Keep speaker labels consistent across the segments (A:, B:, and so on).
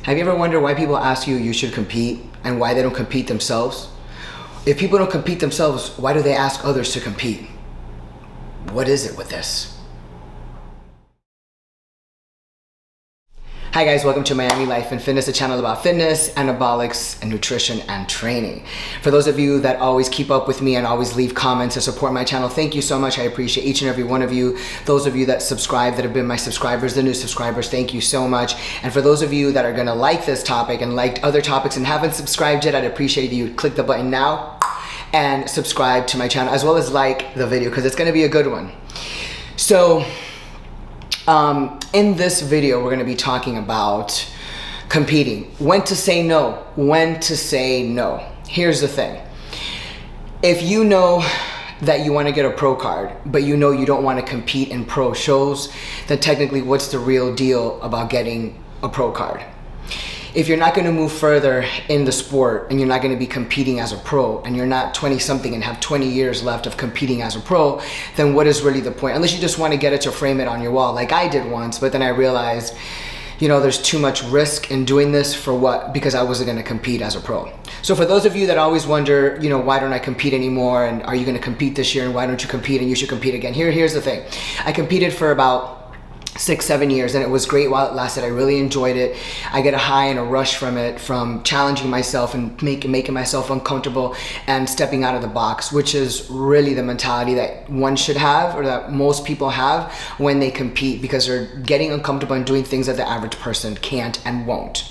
A: Have you ever wondered why people ask you should compete and why they don't compete themselves? If people don't compete themselves, why do they ask others to compete? What is it with this? Hi guys, welcome to Miami Life and Fitness, a channel about fitness, anabolics, and nutrition and training. For those of you that always keep up with me and always leave comments to support my channel, thank you so much. I appreciate each and every one of you. Those of you that subscribe, that have been my subscribers, the new subscribers, thank you so much. And for those of you that are gonna like this topic and liked other topics and haven't subscribed yet, I'd appreciate you click the button now and subscribe to my channel, as well as like the video, because it's gonna be a good one. So, in this video, we're going to be talking about competing. When to say no. When to say no. Here's the thing. If you know that you want to get a pro card, but you know you don't want to compete in pro shows, then technically what's the real deal about getting a pro card? If you're not going to move further in the sport and you're not going to be competing as a pro and you're not 20 something and have 20 years left of competing as a pro, then what is really the point? Unless you just want to get it to frame it on your wall like I did once, but then I realized, you know, there's too much risk in doing this for what? Because I wasn't going to compete as a pro. So for those of you that always wonder, you know, why don't I compete anymore? And are you going to compete this year? And why don't you compete? And you should compete again. Here's the thing. I competed for about 6-7 years and it was great while it lasted. I really enjoyed it. I get a high and a rush from it, from challenging myself and making myself uncomfortable and stepping out of the box, which is really the mentality that one should have, or that most people have when they compete, because they're getting uncomfortable and doing things that the average person can't and won't.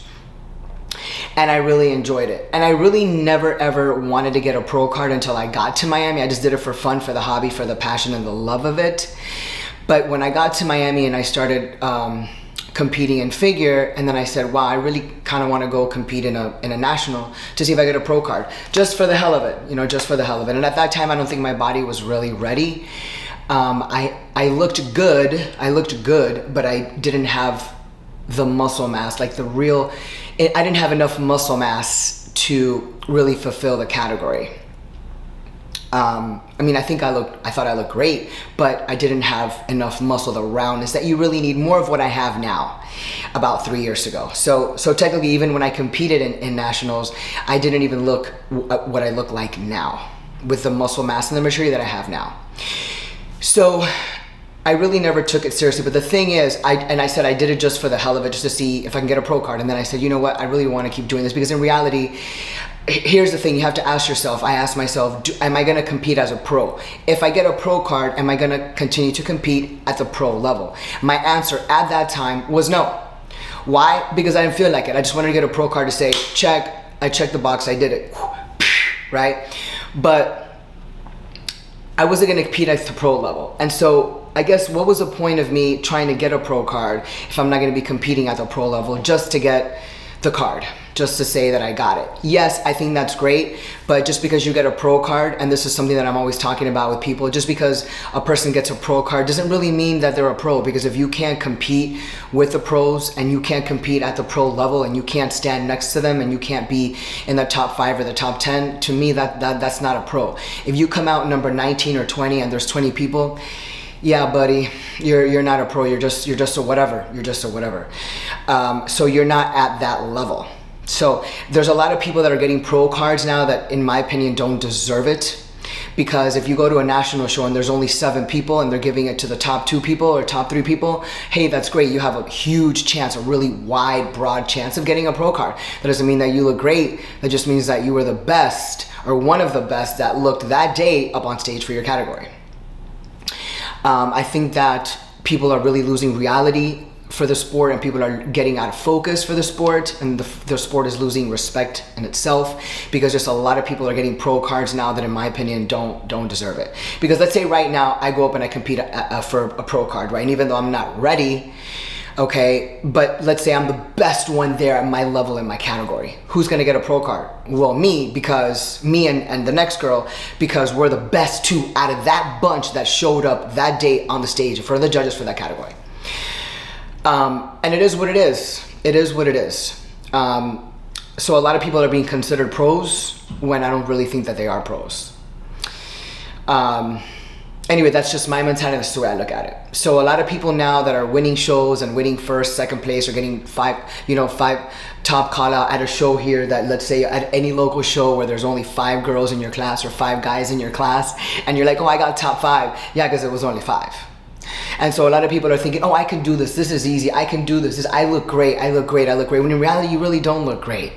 A: And I really enjoyed it. And I really never ever wanted to get a pro card until I got to Miami. I just did it for fun, for the hobby, for the passion and the love of it. But when I got to Miami and I started competing in figure, and then I said, wow, I really kind of want to go compete in a national to see if I get a pro card, just for the hell of it, you know, just for the hell of it. And at that time, I don't think my body was really ready. I looked good, but I didn't have the muscle mass, like the real, I didn't have enough muscle mass to really fulfill the category. I mean, I thought I looked great, but I didn't have enough muscle, the roundness that you really need, more of what I have now, about 3 years ago. So technically, even when I competed in nationals, I didn't even look what I look like now, with the muscle mass and the maturity that I have now. So I really never took it seriously. But the thing is, I said I did it just for the hell of it, just to see if I can get a pro card. And then I said, you know what, I really want to keep doing this, because in reality, here's the thing, you have to ask yourself, I asked myself, am I going to compete as a pro? If I get a pro card, am I going to continue to compete at the pro level? My answer at that time was no. Why? Because I didn't feel like it. I just wanted to get a pro card to say, check, I checked the box, I did it, right? But I wasn't going to compete at the pro level. And so I guess what was the point of me trying to get a pro card if I'm not going to be competing at the pro level just to get the card, just to say that I got it? Yes, I think that's great, but just because you get a pro card, and this is something that I'm always talking about with people, just because a person gets a pro card doesn't really mean that they're a pro, because if you can't compete with the pros and you can't compete at the pro level and you can't stand next to them and you can't be in the top 5 or the top 10, to me that's not a pro. If you come out number 19 or 20 and there's 20 people, yeah, buddy, you're not a pro. You're just a whatever. You're just a whatever. So you're not at that level. So there's a lot of people that are getting pro cards now that, in my opinion, don't deserve it. Because if you go to a national show and there's only 7 people and they're giving it to the top 2 people or top 3 people, hey, that's great. You have a huge chance, a really wide, broad chance of getting a pro card. That doesn't mean that you look great. That just means that you were the best, or one of the best, that looked that day up on stage for your category. I think that people are really losing reality for the sport, and people are getting out of focus for the sport, and the sport is losing respect in itself, because just a lot of people are getting pro cards now that, in my opinion, don't deserve it. Because let's say right now I go up and I compete for a pro card, right? And even though I'm not ready, okay, but let's say I'm the best one there at my level in my category. Who's gonna get a pro card? Well, me, because me and the next girl, because we're the best 2 out of that bunch that showed up that day on the stage in front of the judges for that category. And it is what it is. It is what it is. So a lot of people are being considered pros when I don't really think that they are pros. anyway, that's just my mentality. That's the way I look at it. So a lot of people now that are winning shows and winning first, second place, or getting five top call out at a show here, that let's say at any local show where there's only 5 girls in your class or 5 guys in your class, and you're like, oh, I got top 5. Yeah, because it was only 5. And so a lot of people are thinking, oh, I can do this. This is easy. I can do this. I look great. I look great. I look great. When in reality, you really don't look great.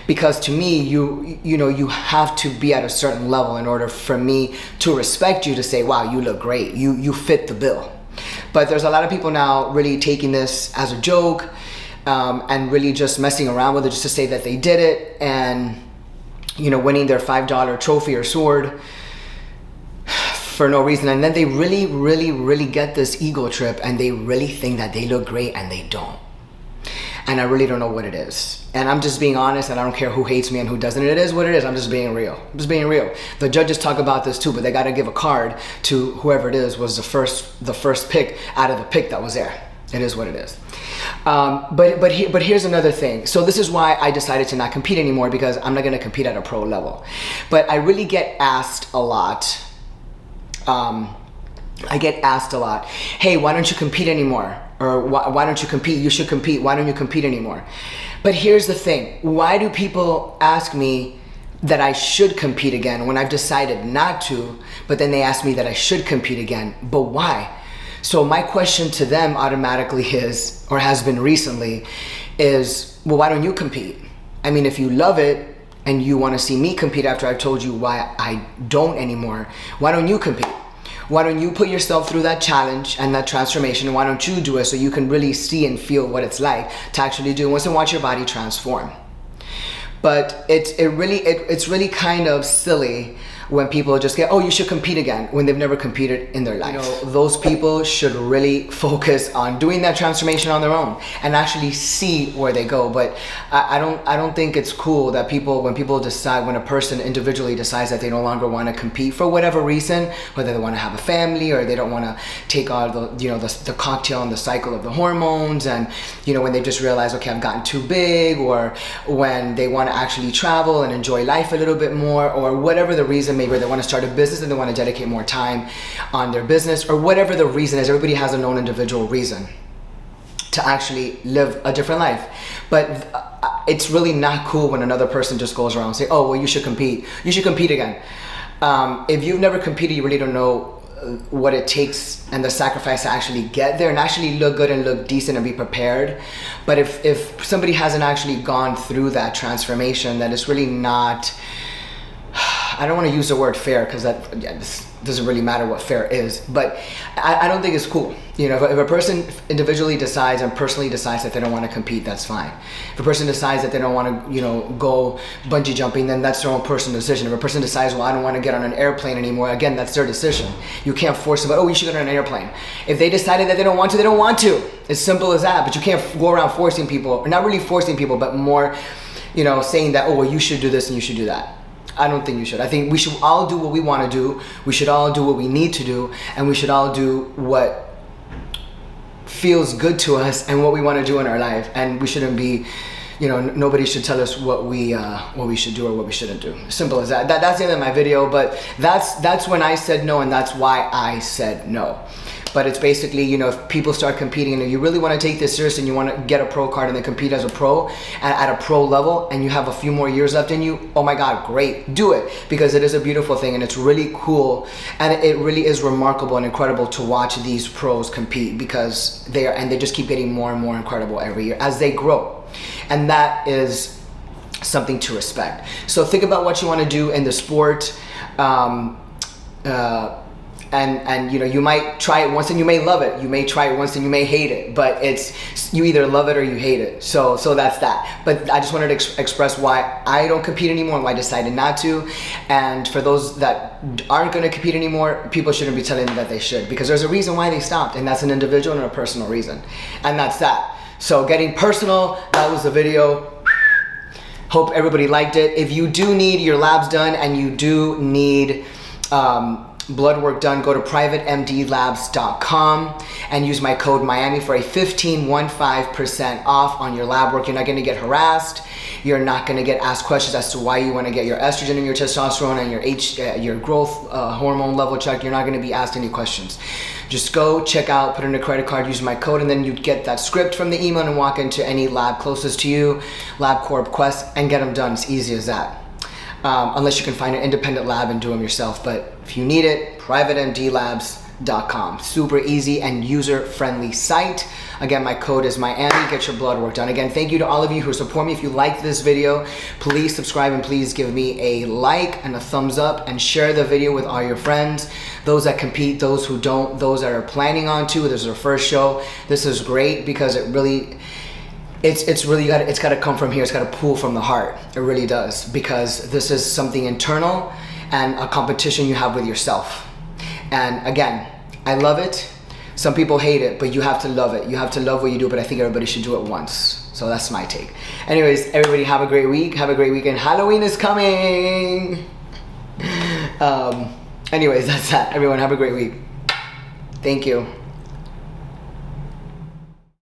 A: Because to me, you have to be at a certain level in order for me to respect you, to say, wow, you look great. You fit the bill. But there's a lot of people now really taking this as a joke, and really just messing around with it just to say that they did it, and winning their $5 trophy or sword for no reason. And then they really get this ego trip, and they really think that they look great, and they don't. And I really don't know what it is. And I'm just being honest, and I don't care who hates me and who doesn't. It is what it is. I'm just being real. I'm just being real. The judges talk about this too, but they got to give a card to whoever it is was the first pick out of the pick that was there. It is what it is. But here's another thing. So this is why I decided to not compete anymore, because I'm not going to compete at a pro level. But I really get asked a lot. Hey, why don't you compete anymore? Or why don't you compete? You should compete. Why don't you compete anymore? But here's the thing. Why do people ask me that I should compete again when I've decided not to, but then they ask me that I should compete again? But why? So my question to them automatically is, or has been recently, is, well, why don't you compete? I mean, if you love it and you want to see me compete after I've told you why I don't anymore, why don't you compete? Why don't you put yourself through that challenge and that transformation? Why don't you do it so you can really see and feel what it's like to actually do it once and watch your body transform? But it's really kind of silly when people just get, oh, you should compete again, when they've never competed in their life. Those people should really focus on doing that transformation on their own and actually see where they go. But I don't think it's cool that when a person individually decides that they no longer want to compete for whatever reason, whether they want to have a family or they don't want to take all the cocktail and the cycle of the hormones, and when they just realize, okay, I've gotten too big, or when they want to actually travel and enjoy life a little bit more, or whatever the reason. Maybe they want to start a business and they want to dedicate more time on their business, or whatever the reason is. Everybody has a known individual reason to actually live a different life. But it's really not cool when another person just goes around and say, oh, well, you should compete. You should compete again. If you've never competed, you really don't know what it takes and the sacrifice to actually get there and actually look good and look decent and be prepared. But if somebody hasn't actually gone through that transformation, then it's really not, I don't want to use the word fair, because this doesn't really matter what fair is, but I don't think it's cool. If a person individually decides and personally decides that they don't want to compete, that's fine. If a person decides that they don't want to, go bungee jumping, then that's their own personal decision. If a person decides, well, I don't want to get on an airplane anymore, again, that's their decision. You can't force them, oh, you should get on an airplane. If they decided that they don't want to, they don't want to. It's simple as that. But you can't go around forcing people, or not really forcing people, but more, saying that, oh, well, you should do this and you should do that. I don't think you should. I think we should all do what we want to do. We should all do what we need to do, and we should all do what feels good to us and what we want to do in our life. And we shouldn't be, nobody should tell us what we should do or what we shouldn't do. Simple as that. That's the end of my video. But that's when I said no, and that's why I said no. But it's basically, if people start competing and if you really want to take this serious and you want to get a pro card and then compete as a pro at a pro level, and you have a few more years left in you, oh my God, great, do it, because it is a beautiful thing and it's really cool, and it really is remarkable and incredible to watch these pros compete, because they just keep getting more and more incredible every year as they grow, and that is something to respect. So think about what you want to do in the sport. And you might try it once and you may love it. You may try it once and you may hate it, but you either love it or you hate it. So that's that. But I just wanted to express why I don't compete anymore and why I decided not to. And for those that aren't going to compete anymore, people shouldn't be telling them that they should, because there's a reason why they stopped, and that's an individual and a personal reason. And that's that. So getting personal, that was the video. Hope everybody liked it. If you do need your labs done and you do need blood work done, go to privatemdlabs.com and use my code Miami for a 15% off on your lab work. You're not gonna get harassed. You're not gonna get asked questions as to why you wanna get your estrogen and your testosterone and your growth hormone level checked. You're not gonna be asked any questions. Just go, check out, put in a credit card, use my code, and then you get that script from the email and walk into any lab closest to you, LabCorp, Quest, and get them done. It's easy as that. Unless you can find an independent lab and do them yourself. But if you need it, privatemdlabs.com. Super easy and user-friendly site. Again, my code is Miami. Get your blood work done. Again, thank you to all of you who support me. If you liked this video, please subscribe and please give me a like and a thumbs up and share the video with all your friends. Those that compete, those who don't, those that are planning on to. This is their first show. This is great because it really, it's got to come from here. It's got to pull from the heart. It really does, because this is something internal and a competition you have with yourself. And again, I love it. Some people hate it, but you have to love it. You have to love what you do, but I think everybody should do it once. So that's my take. Anyways, everybody have a great week. Have a great weekend. Halloween is coming. Anyways, that's that. Everyone have a great week. Thank you.